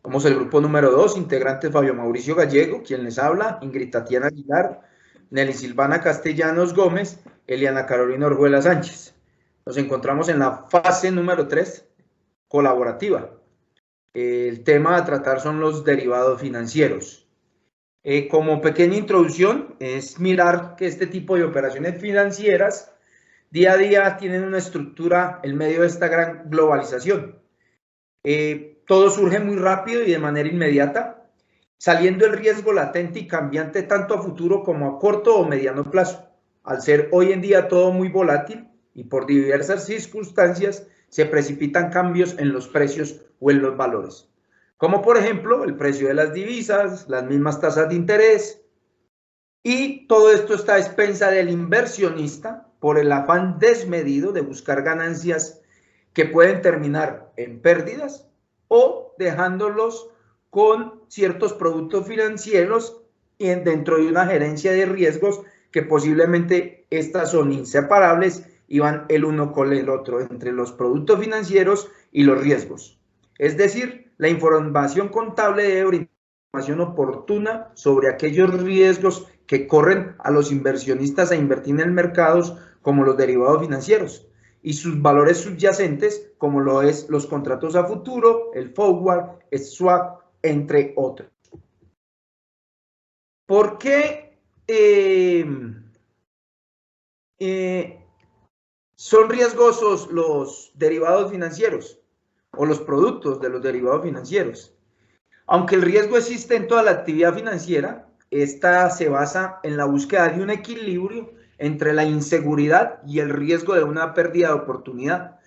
Somos el grupo número 2, integrantes Fabio Mauricio Gallego, quien les habla, Ingrid Tatiana Aguilar, Nelly Silvana Castellanos Gómez, Eliana Carolina Orjuela Sánchez. Nos encontramos en la fase número 3, colaborativa. El tema a tratar son los derivados financieros. Como pequeña introducción, es mirar que este tipo de operaciones financieras día a día tienen una estructura en medio de esta gran globalización. Todo surge muy rápido y de manera inmediata, saliendo el riesgo latente y cambiante tanto a futuro como a corto o mediano plazo. Al ser hoy en día todo muy volátil y por diversas circunstancias se precipitan cambios en los precios o en los valores, como por ejemplo el precio de las divisas, las mismas tasas de interés, y todo esto está a expensa del inversionista por el afán desmedido de buscar ganancias que pueden terminar en pérdidas o dejándolos con ciertos productos financieros dentro de una gerencia de riesgos que posiblemente estas son inseparables y van el uno con el otro entre los productos financieros y los riesgos. Es decir, la información contable debe brindar información oportuna sobre aquellos riesgos que corren a los inversionistas a invertir en mercados como los derivados financieros y sus valores subyacentes, como lo es los contratos a futuro, el forward, el swap, entre otros. ¿Por qué son riesgosos los derivados financieros o los productos de los derivados financieros? Aunque el riesgo existe en toda la actividad financiera, esta se basa en la búsqueda de un equilibrio entre la inseguridad y el riesgo de una pérdida de oportunidad,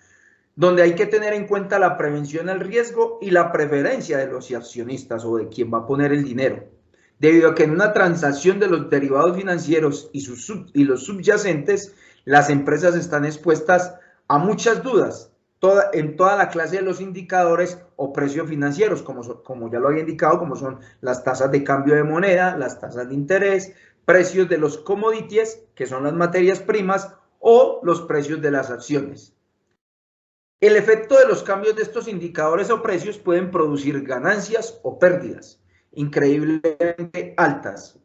donde hay que tener en cuenta la prevención al riesgo y la preferencia de los accionistas o de quien va a poner el dinero, debido a que en una transacción de los derivados financieros y los subyacentes, las empresas están expuestas a muchas dudas en toda la clase de los indicadores o precios financieros, como ya lo había indicado, como son las tasas de cambio de moneda, las tasas de interés, precios de los commodities, que son las materias primas, o los precios de las acciones. El efecto de los cambios de estos indicadores o precios pueden producir ganancias o pérdidas increíblemente altas,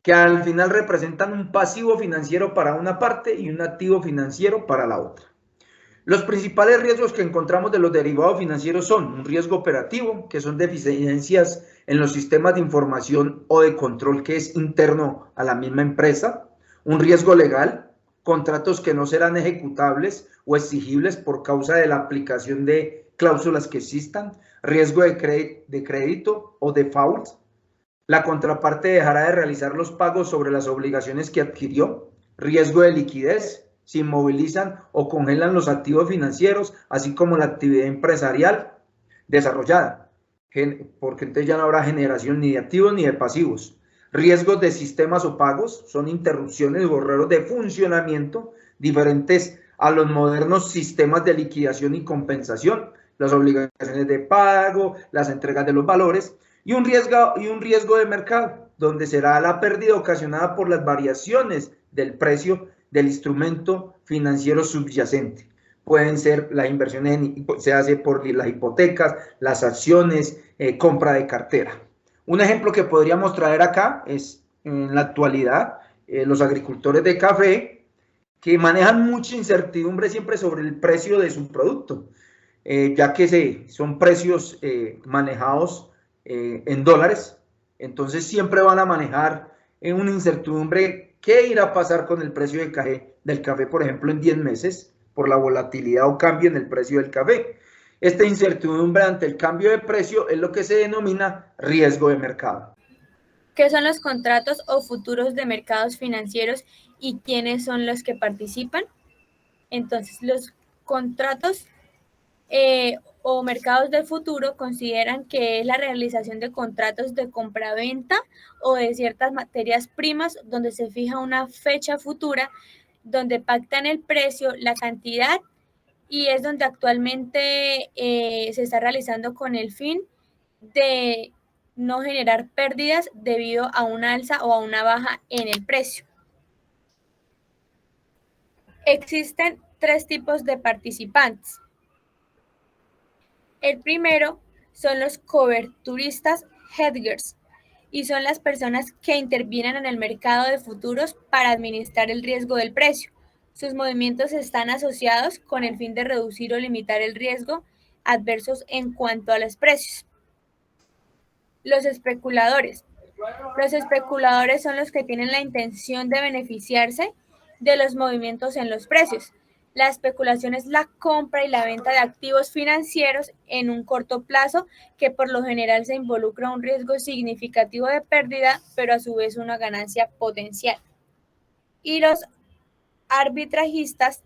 que al final representan un pasivo financiero para una parte y un activo financiero para la otra. Los principales riesgos que encontramos de los derivados financieros son un riesgo operativo, que son deficiencias en los sistemas de información o de control que es interno a la misma empresa, un riesgo legal, contratos que no serán ejecutables o exigibles por causa de la aplicación de cláusulas que existan, riesgo de crédito o default, la contraparte dejará de realizar los pagos sobre las obligaciones que adquirió, riesgo de liquidez, se inmovilizan o congelan los activos financieros, así como la actividad empresarial desarrollada, porque entonces ya no habrá generación ni de activos ni de pasivos. Riesgos de sistemas o pagos son interrupciones o errores de funcionamiento diferentes a los modernos sistemas de liquidación y compensación, las obligaciones de pago, las entregas de los valores, y un riesgo de mercado, donde será la pérdida ocasionada por las variaciones del precio del instrumento financiero subyacente. Pueden ser las inversiones, se hace por las hipotecas, las acciones, compra de cartera. Un ejemplo que podríamos traer acá es en la actualidad los agricultores de café que manejan mucha incertidumbre siempre sobre el precio de su producto, ya que son precios manejados en dólares, entonces siempre van a manejar una incertidumbre qué irá a pasar con el precio del café, por ejemplo, en 10 meses, por la volatilidad o cambio en el precio del café. Esta incertidumbre ante el cambio de precio es lo que se denomina riesgo de mercado. ¿Qué son los contratos o futuros de mercados financieros y quiénes son los que participan? Entonces, los contratos o mercados del futuro consideran que es la realización de contratos de compraventa o de ciertas materias primas donde se fija una fecha futura, donde pactan el precio, la cantidad y es donde actualmente se está realizando con el fin de no generar pérdidas debido a una alza o a una baja en el precio. Existen tres tipos de participantes. El primero son los coberturistas hedgers y son las personas que intervienen en el mercado de futuros para administrar el riesgo del precio. Sus movimientos están asociados con el fin de reducir o limitar el riesgo adversos en cuanto a los precios. Los especuladores. Los especuladores son los que tienen la intención de beneficiarse de los movimientos en los precios. La especulación es la compra y la venta de activos financieros en un corto plazo que por lo general se involucra un riesgo significativo de pérdida, pero a su vez una ganancia potencial. Y los arbitrajistas,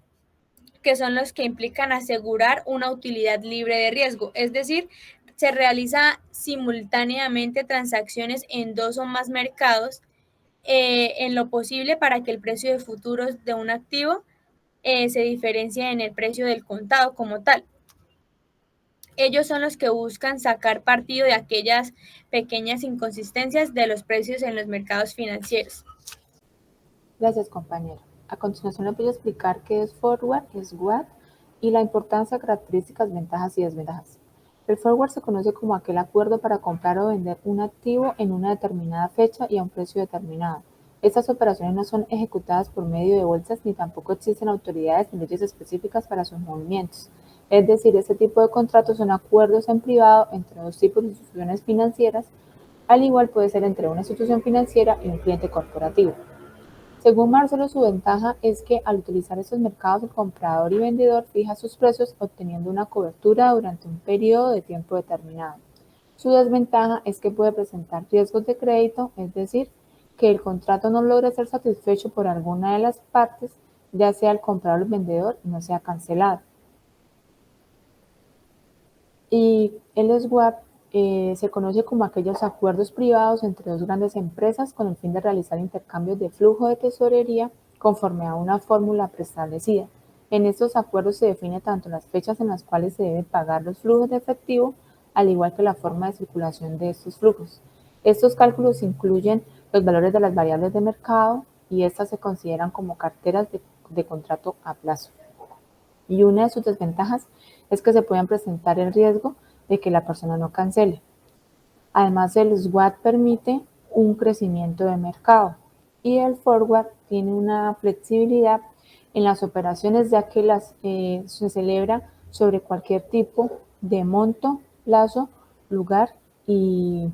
que son los que implican asegurar una utilidad libre de riesgo, es decir, se realiza simultáneamente transacciones en dos o más mercados en lo posible para que el precio de futuros de un activo se diferencie en el precio del contado como tal. Ellos son los que buscan sacar partido de aquellas pequeñas inconsistencias de los precios en los mercados financieros. Gracias, compañero. A continuación les voy a explicar qué es forward, SWOT y la importancia, características, ventajas y desventajas. El forward se conoce como aquel acuerdo para comprar o vender un activo en una determinada fecha y a un precio determinado. Estas operaciones no son ejecutadas por medio de bolsas ni tampoco existen autoridades ni leyes específicas para sus movimientos. Es decir, este tipo de contratos son acuerdos en privado entre dos tipos de instituciones financieras, al igual puede ser entre una institución financiera y un cliente corporativo. Según Marcelo, su ventaja es que al utilizar estos mercados, el comprador y vendedor fija sus precios obteniendo una cobertura durante un periodo de tiempo determinado. Su desventaja es que puede presentar riesgos de crédito, es decir, que el contrato no logre ser satisfecho por alguna de las partes, ya sea el comprador o el vendedor, y no sea cancelado. Y el swap se conoce como aquellos acuerdos privados entre dos grandes empresas con el fin de realizar intercambios de flujo de tesorería conforme a una fórmula preestablecida. En estos acuerdos se define tanto las fechas en las cuales se deben pagar los flujos de efectivo, al igual que la forma de circulación de estos flujos. Estos cálculos incluyen los valores de las variables de mercado y estas se consideran como carteras de contrato a plazo. Y una de sus desventajas es que se pueden presentar el riesgo de que la persona no cancele. Además, el SWOT permite un crecimiento de mercado y el forward tiene una flexibilidad en las operaciones, ya que se celebra sobre cualquier tipo de monto, plazo, lugar y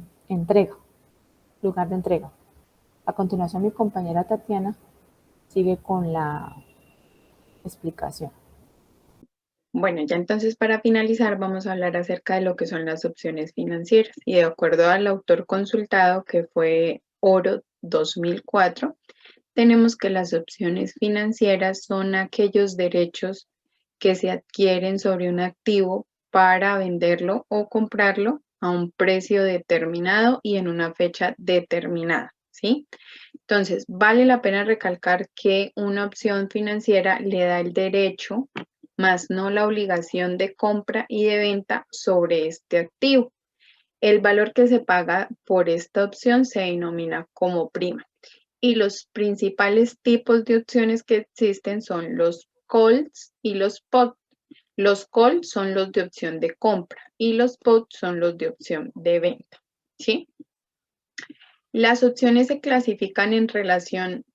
lugar de entrega. A continuación, mi compañera Tatiana sigue con la explicación. Bueno, ya entonces para finalizar vamos a hablar acerca de lo que son las opciones financieras y de acuerdo al autor consultado que fue Oro 2004, tenemos que las opciones financieras son aquellos derechos que se adquieren sobre un activo para venderlo o comprarlo a un precio determinado y en una fecha determinada, ¿sí? Entonces, vale la pena recalcar que una opción financiera le da el derecho más no la obligación de compra y de venta sobre este activo. El valor que se paga por esta opción se denomina como prima. Y los principales tipos de opciones que existen son los calls y los puts. Los calls son los de opción de compra y los puts son los de opción de venta, ¿sí? Las opciones se clasifican en relación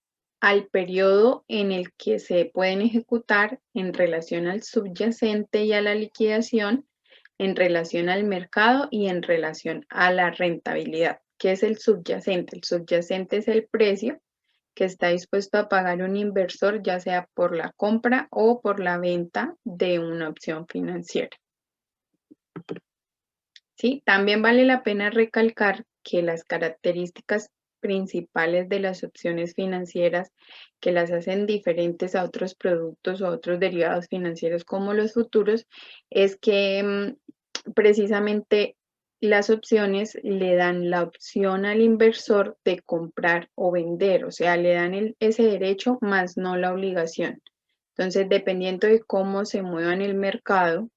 al periodo en el que se pueden ejecutar, en relación al subyacente y a la liquidación, en relación al mercado y en relación a la rentabilidad. ¿Qué es el subyacente? El subyacente es el precio que está dispuesto a pagar un inversor, ya sea por la compra o por la venta de una opción financiera. ¿Sí? También vale la pena recalcar que las características principales de las opciones financieras que las hacen diferentes a otros productos o otros derivados financieros como los futuros es que precisamente las opciones le dan la opción al inversor de comprar o vender, o sea, le dan ese derecho más no la obligación. Entonces, dependiendo de cómo se mueva en el mercado,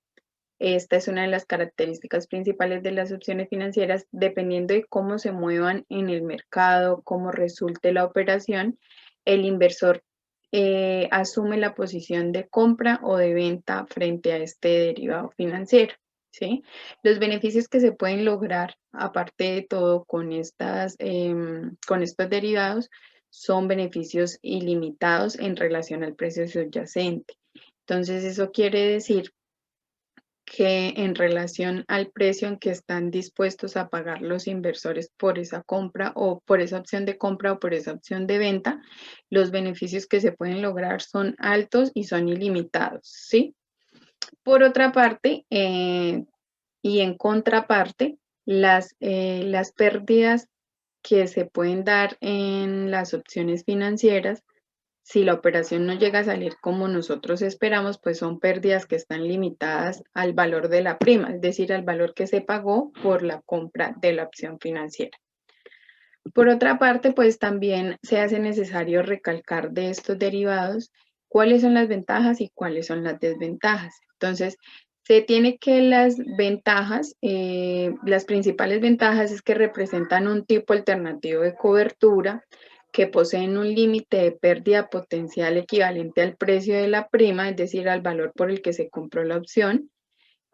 esta es una de las características principales de las opciones financieras, dependiendo de cómo se muevan en el mercado, cómo resulte la operación, el inversor asume la posición de compra o de venta frente a este derivado financiero, ¿sí? Los beneficios que se pueden lograr, aparte de todo, con estos derivados, son beneficios ilimitados en relación al precio subyacente. Entonces, eso quiere decir que en relación al precio en que están dispuestos a pagar los inversores por esa compra o por esa opción de compra o por esa opción de venta, los beneficios que se pueden lograr son altos y son ilimitados, ¿sí? Por otra parte, y en contraparte, las pérdidas que se pueden dar en las opciones financieras, si la operación no llega a salir como nosotros esperamos, pues son pérdidas que están limitadas al valor de la prima, es decir, al valor que se pagó por la compra de la opción financiera. Por otra parte, pues también se hace necesario recalcar de estos derivados cuáles son las ventajas y cuáles son las desventajas. Entonces, se tiene que las ventajas, las principales ventajas es que representan un tipo alternativo de cobertura, que poseen un límite de pérdida potencial equivalente al precio de la prima, es decir, al valor por el que se compró la opción,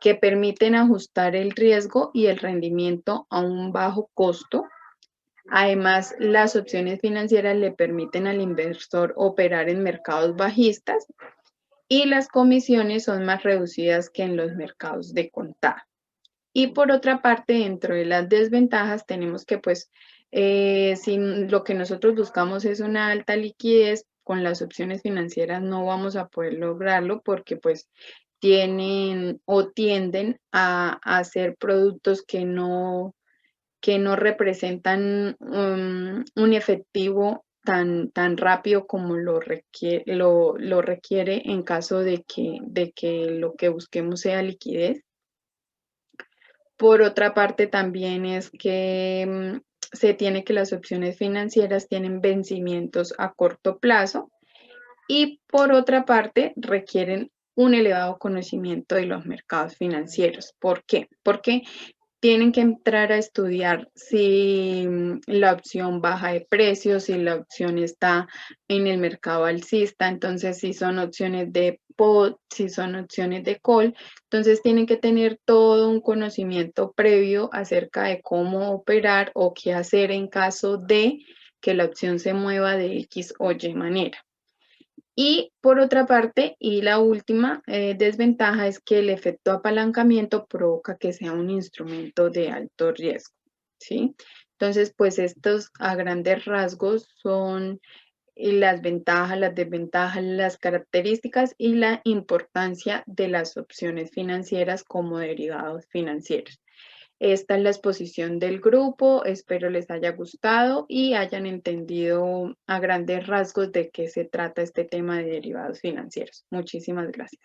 que permiten ajustar el riesgo y el rendimiento a un bajo costo. Además, las opciones financieras le permiten al inversor operar en mercados bajistas y las comisiones son más reducidas que en los mercados de contado. Y por otra parte, dentro de las desventajas tenemos que pues si lo que nosotros buscamos es una alta liquidez, con las opciones financieras no vamos a poder lograrlo porque pues tienen o tienden a hacer productos que no representan un efectivo tan rápido como lo requiere en caso de que lo que busquemos sea liquidez. Por otra parte, también es que se tiene que las opciones financieras tienen vencimientos a corto plazo y por otra parte requieren un elevado conocimiento de los mercados financieros. ¿Por qué? Porque tienen que entrar a estudiar si la opción baja de precios, si la opción está en el mercado alcista, entonces si son opciones de put, si son opciones de call, entonces tienen que tener todo un conocimiento previo acerca de cómo operar o qué hacer en caso de que la opción se mueva de X o Y manera. Y por otra parte, y la última desventaja es que el efecto apalancamiento provoca que sea un instrumento de alto riesgo, ¿sí? Entonces, pues estos a grandes rasgos son las ventajas, las desventajas, las características y la importancia de las opciones financieras como derivados financieros. Esta es la exposición del grupo, espero les haya gustado y hayan entendido a grandes rasgos de qué se trata este tema de derivados financieros. Muchísimas gracias.